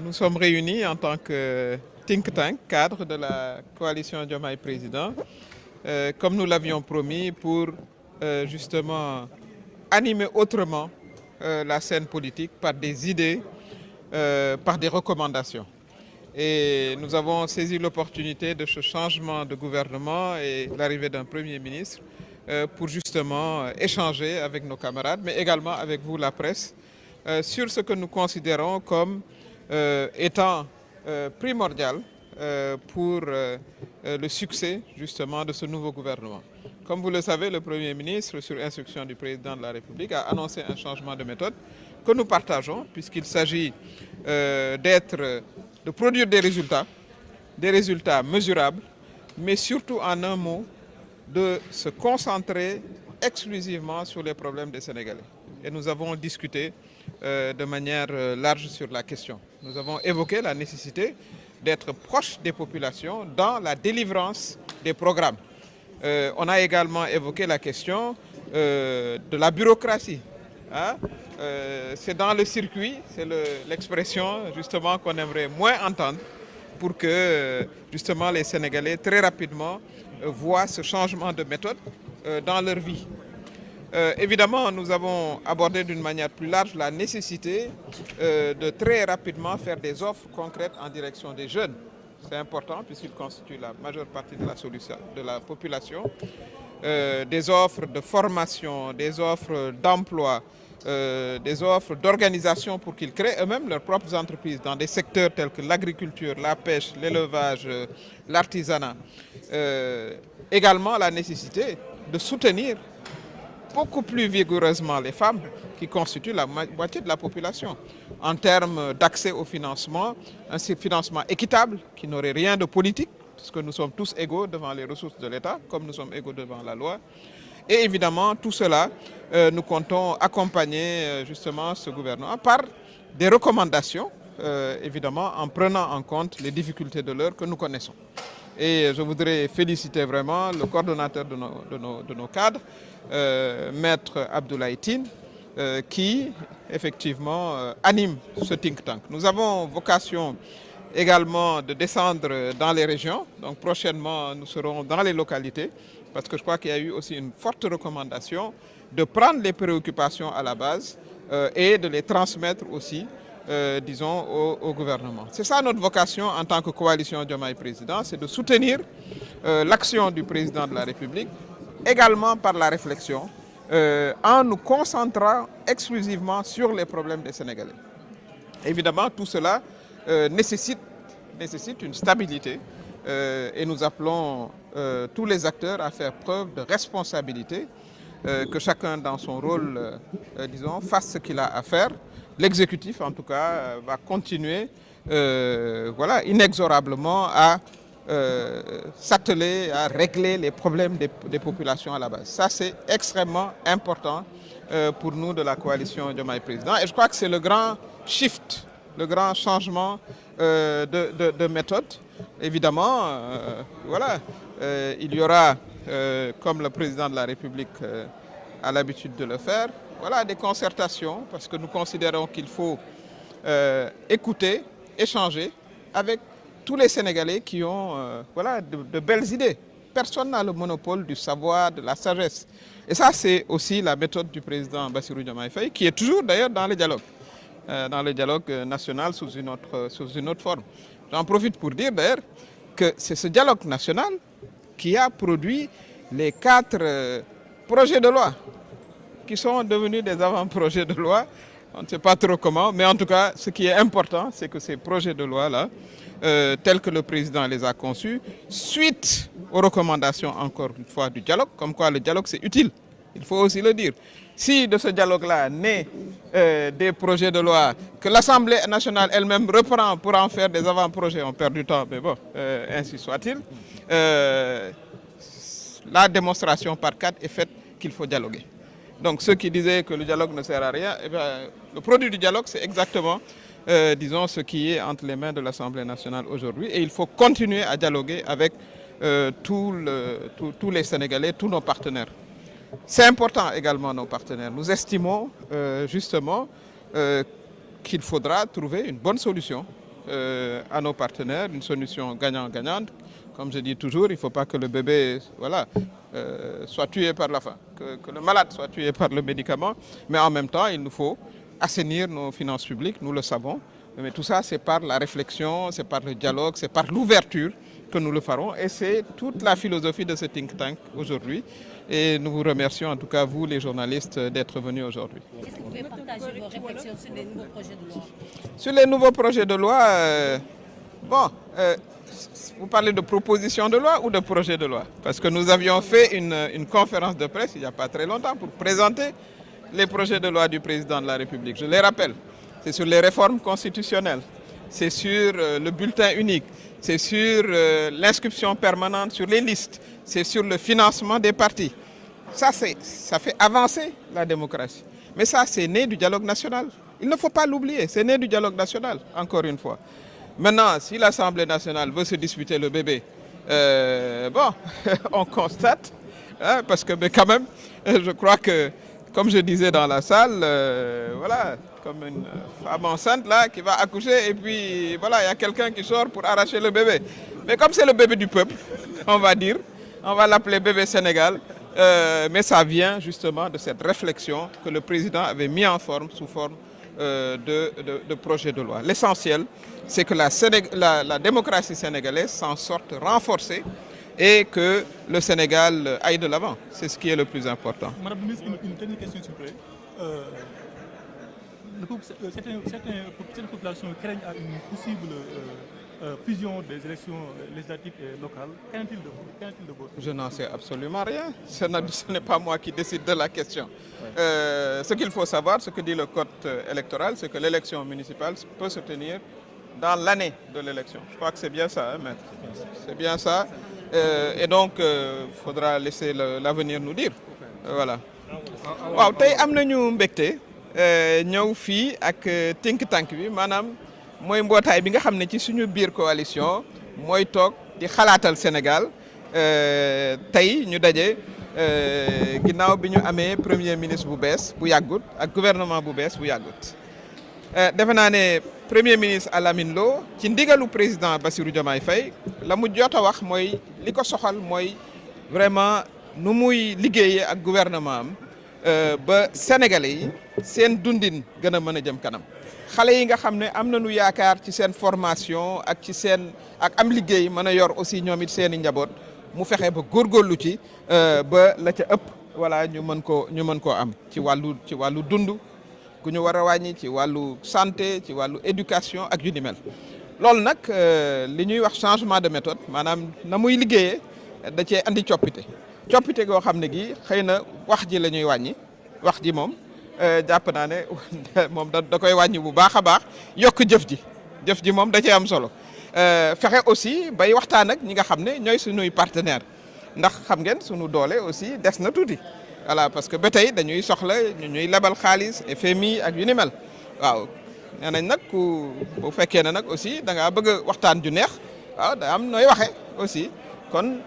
Nous sommes réunis en tant que think tank, cadre de la coalition Diomaye Président, comme nous l'avions promis, pour justement animer autrement la scène politique par des idées, par des recommandations. Et nous avons saisi l'opportunité de ce changement de gouvernement et l'arrivée d'un Premier ministre pour justement échanger avec nos camarades, mais également avec vous, la presse, sur ce que nous considérons comme étant primordial pour le succès justement de ce nouveau gouvernement. Comme vous le savez, le Premier ministre, sur instruction du Président de la République, a annoncé un changement de méthode que nous partageons, puisqu'il s'agit de produire des résultats mesurables, mais surtout en un mot, de se concentrer exclusivement sur les problèmes des Sénégalais. Et nous avons discuté de manière large sur la question. Nous avons évoqué la nécessité d'être proche des populations dans la délivrance des programmes. On a également évoqué la question de la bureaucratie. Hein? C'est dans le circuit, c'est l'expression justement qu'on aimerait moins entendre pour que justement les Sénégalais très rapidement voient ce changement de méthode dans leur vie. Évidemment, nous avons abordé d'une manière plus large la nécessité de très rapidement faire des offres concrètes en direction des jeunes. C'est important puisqu'ils constituent la majeure partie de la population. Des offres de formation, des offres d'emploi, des offres d'organisation pour qu'ils créent eux-mêmes leurs propres entreprises dans des secteurs tels que l'agriculture, la pêche, l'élevage, l'artisanat. Également la nécessité de soutenir beaucoup plus vigoureusement les femmes qui constituent la moitié de la population en termes d'accès au financement, un financement équitable qui n'aurait rien de politique, puisque nous sommes tous égaux devant les ressources de l'État, comme nous sommes égaux devant la loi. Et évidemment, tout cela, nous comptons accompagner justement ce gouvernement par des recommandations, évidemment, en prenant en compte les difficultés de l'heure que nous connaissons. Et je voudrais féliciter vraiment le coordonnateur de nos cadres, Maître Abdoulaye Tine, qui effectivement anime ce think tank. Nous avons vocation également de descendre dans les régions. Donc prochainement, nous serons dans les localités, parce que je crois qu'il y a eu aussi une forte recommandation de prendre les préoccupations à la base et de les transmettre aussi disons, au gouvernement. C'est ça notre vocation en tant que coalition Diomaye Président, c'est de soutenir l'action du Président de la République, également par la réflexion, en nous concentrant exclusivement sur les problèmes des Sénégalais. Évidemment, tout cela nécessite une stabilité et nous appelons tous les acteurs à faire preuve de responsabilité, que chacun dans son rôle, disons, fasse ce qu'il a à faire. L'exécutif, en tout cas, va continuer voilà, inexorablement à s'atteler à régler les problèmes des populations à la base. Ça, c'est extrêmement important pour nous de la coalition Diomaye Président. Et je crois que c'est le grand shift, le grand changement de méthode. Évidemment, voilà, il y aura, comme le Président de la République a l'habitude de le faire, voilà, des concertations, parce que nous considérons qu'il faut écouter, échanger avec tous les Sénégalais qui ont voilà, de belles idées. Personne n'a le monopole du savoir, de la sagesse. Et ça, c'est aussi la méthode du président Bassirou Diomaye Faye, qui est toujours d'ailleurs dans le dialogue national sous une autre forme. J'en profite pour dire d'ailleurs que c'est ce dialogue national qui a produit les 4 projets de loi qui sont devenus des avant-projets de loi. On ne sait pas trop comment, mais en tout cas, ce qui est important, c'est que ces projets de loi-là, tels que le président les a conçus, suite aux recommandations, encore une fois, du dialogue, comme quoi le dialogue, c'est utile, il faut aussi le dire. Si de ce dialogue-là naît des projets de loi que l'Assemblée nationale elle-même reprend pour en faire des avant-projets, on perd du temps, mais bon, ainsi soit-il, la démonstration par 4 est faite qu'il faut dialoguer. Donc ceux qui disaient que le dialogue ne sert à rien, eh bien, le produit du dialogue, c'est exactement, disons, ce qui est entre les mains de l'Assemblée nationale aujourd'hui. Et il faut continuer à dialoguer avec tous les Sénégalais, tous nos partenaires. C'est important également nos partenaires. Nous estimons justement qu'il faudra trouver une bonne solution à nos partenaires, une solution gagnant-gagnante. Comme je dis toujours, il ne faut pas que le bébé soit tué par la faim, que le malade soit tué par le médicament, mais en même temps, il nous faut assainir nos finances publiques, nous le savons. Mais tout ça, c'est par la réflexion, c'est par le dialogue, c'est par l'ouverture que nous le ferons. Et c'est toute la philosophie de ce think tank aujourd'hui. Et nous vous remercions, en tout cas, vous, les journalistes, d'être venus aujourd'hui. Est-ce que vous pouvez partager vos réflexions sur les nouveaux projets de loi? Sur les nouveaux projets de loi, vous parlez de proposition de loi ou de projet de loi? Parce que nous avions fait une conférence de presse il n'y a pas très longtemps pour présenter les projets de loi du président de la République. Je les rappelle, c'est sur les réformes constitutionnelles, c'est sur le bulletin unique, c'est sur l'inscription permanente sur les listes, c'est sur le financement des partis. Ça fait avancer la démocratie. Mais ça, c'est né du dialogue national. Il ne faut pas l'oublier, c'est né du dialogue national, encore une fois. Maintenant, si l'Assemblée nationale veut se disputer le bébé, on constate, parce que mais quand même, je crois que, comme je disais dans la salle, voilà, comme une femme enceinte là qui va accoucher et puis voilà, il y a quelqu'un qui sort pour arracher le bébé. Mais comme c'est le bébé du peuple, on va dire, on va l'appeler bébé Sénégal, mais ça vient justement de cette réflexion que le président avait mis en forme sous forme de projet de loi. L'essentiel, c'est que la démocratie sénégalaise s'en sorte renforcée et que le Sénégal aille de l'avant. C'est ce qui est le plus important. Madame la ministre, une dernière question, s'il vous plaît. Certaines populations craignent à une possible fusion des élections législatives et locales. Qu'en est-il de vous? Je n'en sais absolument rien. Ce n'est pas moi qui décide de la question. Ce qu'il faut savoir, ce que dit le code électoral, c'est que l'élection municipale peut se tenir dans l'année de l'élection. Je crois que c'est bien ça, hein, maître. C'est bien ça. Et donc, il faudra laisser l'avenir nous dire. Voilà. waaw tey am nañu mbégte ñëw fii ak think tank bi maanaam mooy mbootaay bi nga xam ne ci suñu biir coalition mooy toog di xalaatal Sénégal tey ñu daje ginnaaw bi ñu amee premier ministre bu bees bu yàggut ak gouvernement bu bees bu yàggut. defe naa ne premier ministre Alamine Lo ci ndigalu président Bassirou Diomaye Faye la mu jot a wax mooy li ko soxal mooy vraiment nu muy liggéeyee ak gouvernement am ba sénégalais yi seen dundin gën a mën a jëm kanam xale yi nga xam ne am nañu yaakaar ci seen formation ak ci seen ak am liggéey mën a yor aussi ñoom it seen i njaboot mu fexe ba góorgóorlu ci ba la ca ëpp voilà ñu mën koo am ci wàllu dund gu ñu war a wàññi ci wàllu santé ci wàllu éducation ak yu ni mel loolu nag li ñuy wax changement de méthode maanaam na muy liggéeyee da cee andi coppite goo xam ne gi xëy na wax ji la ñuy wàññi wax ji moom jàpp naa ne moom da koy wàññi bu baax a baax yokk jëf ji moom da cee am solo fexe aussi bay waxtaan ak ñi nga xam ne ñooy suñuy partenaire ndax xam ngeen suñu doole aussi des na tuuti voilà parce que ba tey dañuy soxla ñuy lebal xaalis FMI ak yu ni mel waaw nee nañ nag bu fekkee ne nag aussi da ngaa bëgg waxtaan ju neex waaw da am nooy waxe aussi kon